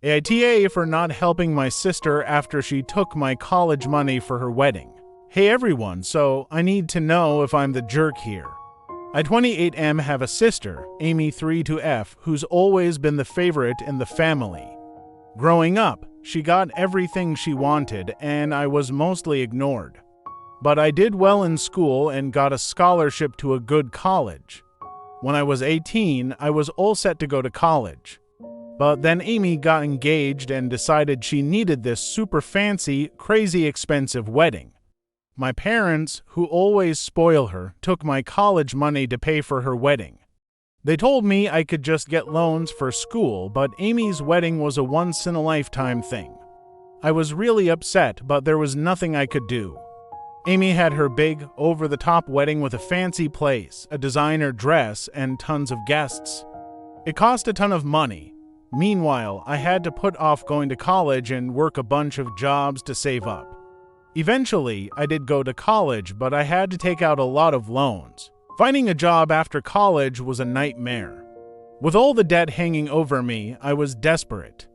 AITA for not helping my sister after she took my college money for her wedding. Hey everyone, so I need to know if I'm the jerk here. I 28M have a sister, Amy 3-F, who's always been the favorite in the family. Growing up, she got everything she wanted and I was mostly ignored. But I did well in school and got a scholarship to a good college. When I was 18, I was all set to go to college. But then Amy got engaged and decided she needed this super fancy, crazy expensive wedding. My parents, who always spoil her, took my college money to pay for her wedding. They told me I could just get loans for school, but Amy's wedding was a once-in-a-lifetime thing. I was really upset, but there was nothing I could do. Amy had her big, over-the-top wedding with a fancy place, a designer dress, and tons of guests. It cost a ton of money. Meanwhile, I had to put off going to college and work a bunch of jobs to save up. Eventually, I did go to college, but I had to take out a lot of loans. Finding a job after college was a nightmare. With all the debt hanging over me, I was desperate.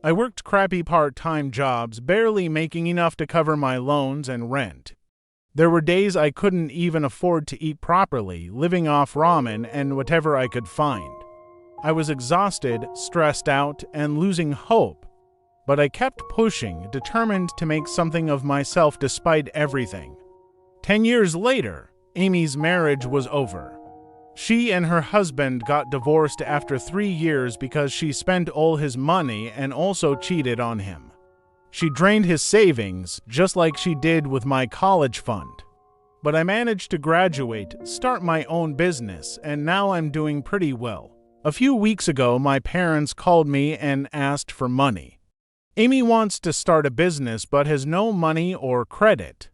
I worked crappy part-time jobs, barely making enough to cover my loans and rent. There were days I couldn't even afford to eat properly, living off ramen and whatever I could find. I was exhausted, stressed out, and losing hope. But I kept pushing, determined to make something of myself despite everything. 10 years later, Amy's marriage was over. She and her husband got divorced after 3 years because she spent all his money and also cheated on him. She drained his savings, just like she did with my college fund. But I managed to graduate, start my own business, and now I'm doing pretty well. A few weeks ago, my parents called me and asked for money. Amy wants to start a business but has no money or credit.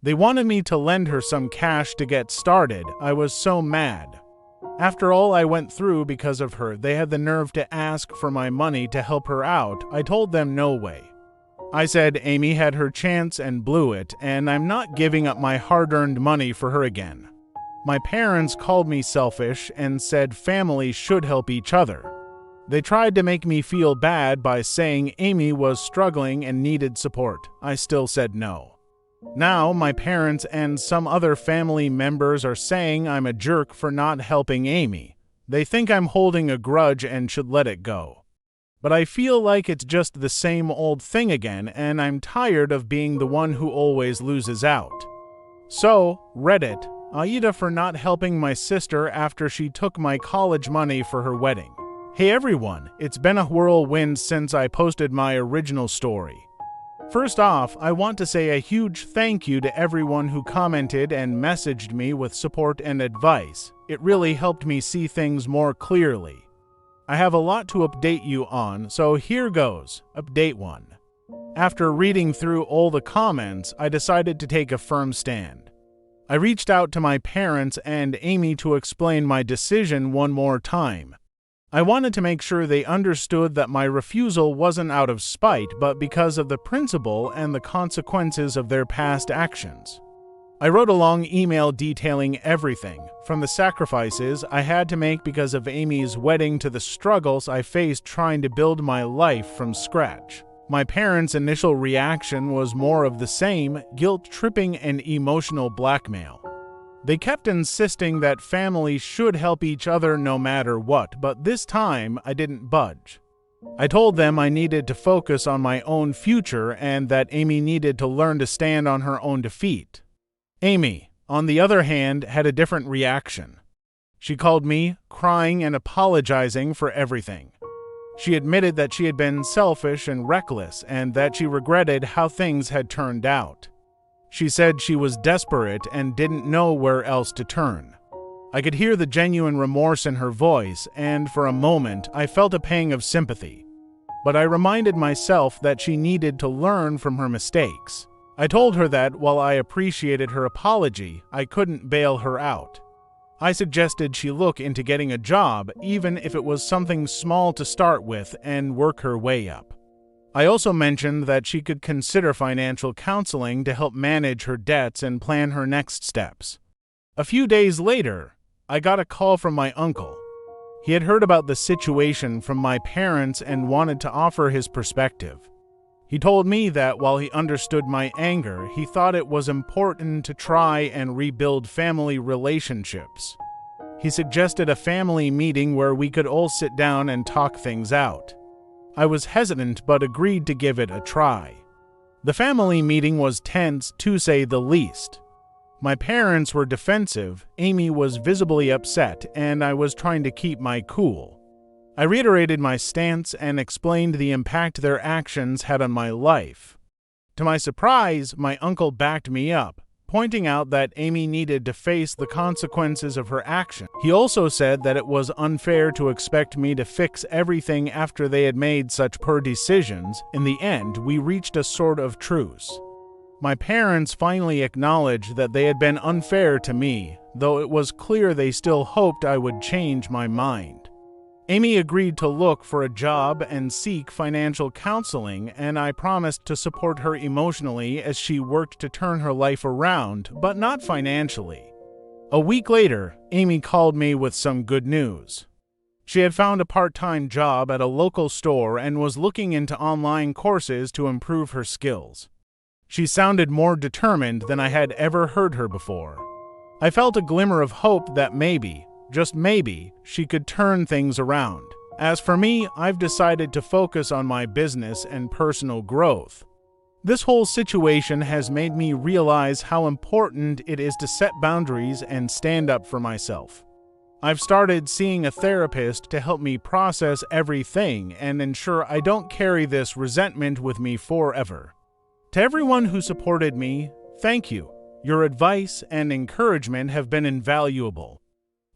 They wanted me to lend her some cash to get started. I was so mad. After all I went through because of her, they had the nerve to ask for my money to help her out. I told them no way. I said Amy had her chance and blew it, and I'm not giving up my hard-earned money for her again. My parents called me selfish and said families should help each other. They tried to make me feel bad by saying Amy was struggling and needed support. I still said no. Now, my parents and some other family members are saying I'm a jerk for not helping Amy. They think I'm holding a grudge and should let it go. But I feel like it's just the same old thing again, and I'm tired of being the one who always loses out. So, Reddit, AITA for not helping my sister after she took my college money for her wedding. Hey everyone, it's been a whirlwind since I posted my original story. First off, I want to say a huge thank you to everyone who commented and messaged me with support and advice. It really helped me see things more clearly. I have a lot to update you on, so here goes. Update 1. After reading through all the comments, I decided to take a firm stand. I reached out to my parents and Amy to explain my decision one more time. I wanted to make sure they understood that my refusal wasn't out of spite, but because of the principle and the consequences of their past actions. I wrote a long email detailing everything, from the sacrifices I had to make because of Amy's wedding to the struggles I faced trying to build my life from scratch. My parents' initial reaction was more of the same, guilt-tripping and emotional blackmail. They kept insisting that families should help each other no matter what, but this time I didn't budge. I told them I needed to focus on my own future and that Amy needed to learn to stand on her own defeat. Amy, on the other hand, had a different reaction. She called me, crying and apologizing for everything. She admitted that she had been selfish and reckless and that she regretted how things had turned out. She said she was desperate and didn't know where else to turn. I could hear the genuine remorse in her voice, and for a moment I felt a pang of sympathy. But I reminded myself that she needed to learn from her mistakes. I told her that while I appreciated her apology, I couldn't bail her out. I suggested she look into getting a job, even if it was something small to start with, and work her way up. I also mentioned that she could consider financial counseling to help manage her debts and plan her next steps. A few days later, I got a call from my uncle. He had heard about the situation from my parents and wanted to offer his perspective. He told me that while he understood my anger, he thought it was important to try and rebuild family relationships. He suggested a family meeting where we could all sit down and talk things out. I was hesitant but agreed to give it a try. The family meeting was tense, to say the least. My parents were defensive, Amy was visibly upset, and I was trying to keep my cool. I reiterated my stance and explained the impact their actions had on my life. To my surprise, my uncle backed me up, pointing out that Amy needed to face the consequences of her action. He also said that it was unfair to expect me to fix everything after they had made such poor decisions. In the end, we reached a sort of truce. My parents finally acknowledged that they had been unfair to me, though it was clear they still hoped I would change my mind. Amy agreed to look for a job and seek financial counseling, and I promised to support her emotionally as she worked to turn her life around, but not financially. A week later, Amy called me with some good news. She had found a part-time job at a local store and was looking into online courses to improve her skills. She sounded more determined than I had ever heard her before. I felt a glimmer of hope that maybe, just maybe, she could turn things around. As for me, I've decided to focus on my business and personal growth. This whole situation has made me realize how important it is to set boundaries and stand up for myself. I've started seeing a therapist to help me process everything and ensure I don't carry this resentment with me forever. To everyone who supported me, thank you. Your advice and encouragement have been invaluable.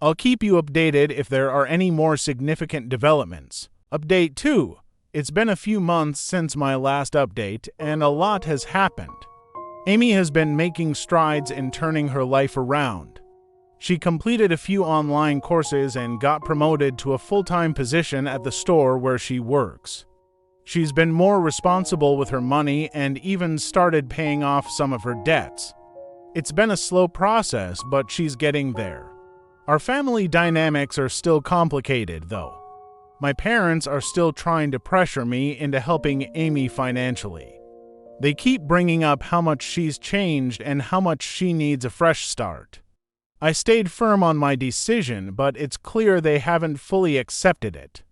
I'll keep you updated if there are any more significant developments. Update 2. It's been a few months since my last update, and a lot has happened. Amy has been making strides in turning her life around. She completed a few online courses and got promoted to a full-time position at the store where she works. She's been more responsible with her money and even started paying off some of her debts. It's been a slow process, but she's getting there. Our family dynamics are still complicated, though. My parents are still trying to pressure me into helping Amy financially. They keep bringing up how much she's changed and how much she needs a fresh start. I stayed firm on my decision, but it's clear they haven't fully accepted it.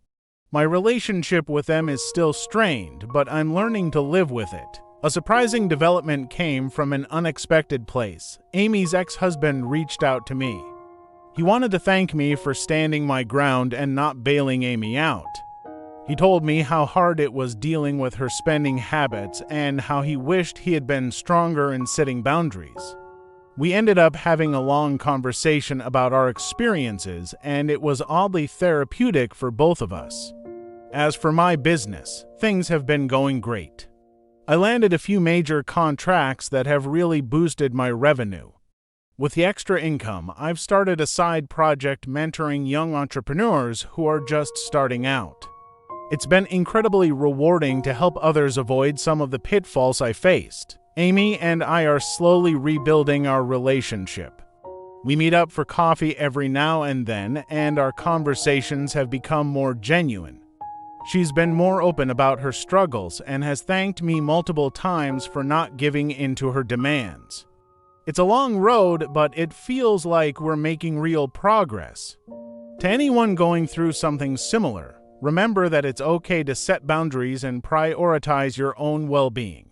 My relationship with them is still strained, but I'm learning to live with it. A surprising development came from an unexpected place. Amy's ex-husband reached out to me. He wanted to thank me for standing my ground and not bailing Amy out. He told me how hard it was dealing with her spending habits and how he wished he had been stronger in setting boundaries. We ended up having a long conversation about our experiences, and it was oddly therapeutic for both of us. As for my business, things have been going great. I landed a few major contracts that have really boosted my revenue. With the extra income, I've started a side project mentoring young entrepreneurs who are just starting out. It's been incredibly rewarding to help others avoid some of the pitfalls I faced. Amy and I are slowly rebuilding our relationship. We meet up for coffee every now and then, and our conversations have become more genuine. She's been more open about her struggles and has thanked me multiple times for not giving in to her demands. It's a long road, but it feels like we're making real progress. To anyone going through something similar, remember that it's okay to set boundaries and prioritize your own well-being.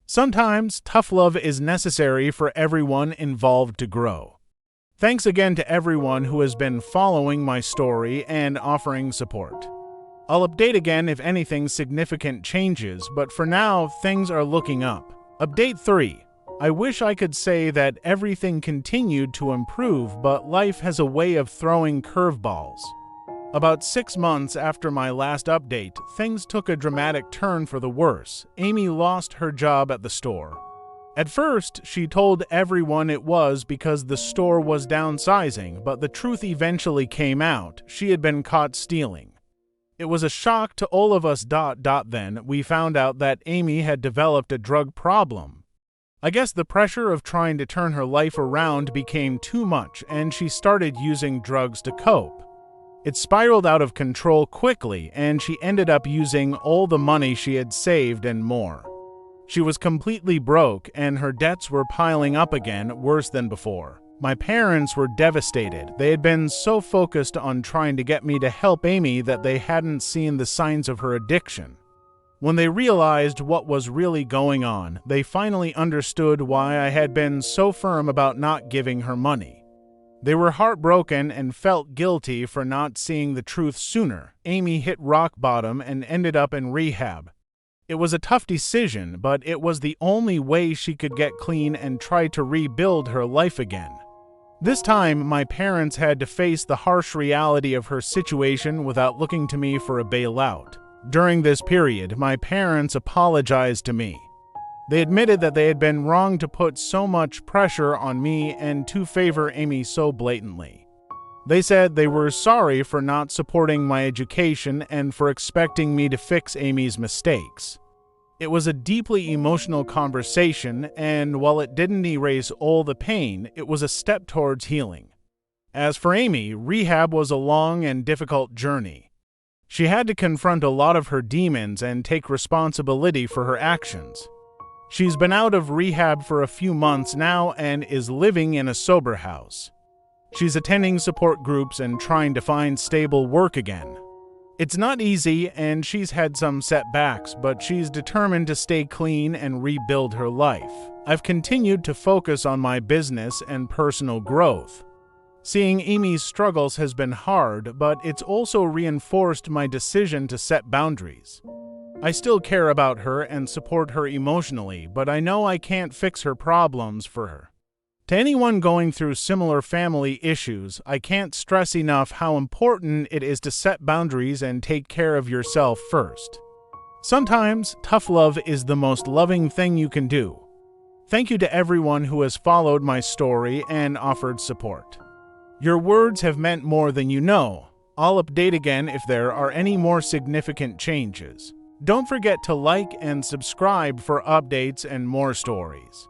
Sometimes tough love is necessary for everyone involved to grow. Thanks again to everyone who has been following my story and offering support. I'll update again if anything significant changes, but for now, things are looking up. Update 3. I wish I could say that everything continued to improve, but life has a way of throwing curveballs. About 6 months after my last update, things took a dramatic turn for the worse. Amy lost her job at the store. At first, she told everyone it was because the store was downsizing, but the truth eventually came out. She had been caught stealing. It was a shock to all of us. Then we found out that Amy had developed a drug problem. I guess the pressure of trying to turn her life around became too much, and she started using drugs to cope. It spiraled out of control quickly, and she ended up using all the money she had saved and more. She was completely broke, and her debts were piling up again, worse than before. My parents were devastated. They had been so focused on trying to get me to help Amy that they hadn't seen the signs of her addiction. When they realized what was really going on, they finally understood why I had been so firm about not giving her money. They were heartbroken and felt guilty for not seeing the truth sooner. Amy hit rock bottom and ended up in rehab. It was a tough decision, but it was the only way she could get clean and try to rebuild her life again. This time, my parents had to face the harsh reality of her situation without looking to me for a bailout. During this period, my parents apologized to me. They admitted that they had been wrong to put so much pressure on me and to favor Amy so blatantly. They said they were sorry for not supporting my education and for expecting me to fix Amy's mistakes. It was a deeply emotional conversation, and while it didn't erase all the pain, it was a step towards healing. As for Amy, rehab was a long and difficult journey. She had to confront a lot of her demons and take responsibility for her actions. She's been out of rehab for a few months now and is living in a sober house. She's attending support groups and trying to find stable work again. It's not easy, and she's had some setbacks, but she's determined to stay clean and rebuild her life. I've continued to focus on my business and personal growth. Seeing Amy's struggles has been hard, but it's also reinforced my decision to set boundaries. I still care about her and support her emotionally, but I know I can't fix her problems for her. To anyone going through similar family issues, I can't stress enough how important it is to set boundaries and take care of yourself first. Sometimes, tough love is the most loving thing you can do. Thank you to everyone who has followed my story and offered support. Your words have meant more than you know. I'll update again if there are any more significant changes. Don't forget to like and subscribe for updates and more stories.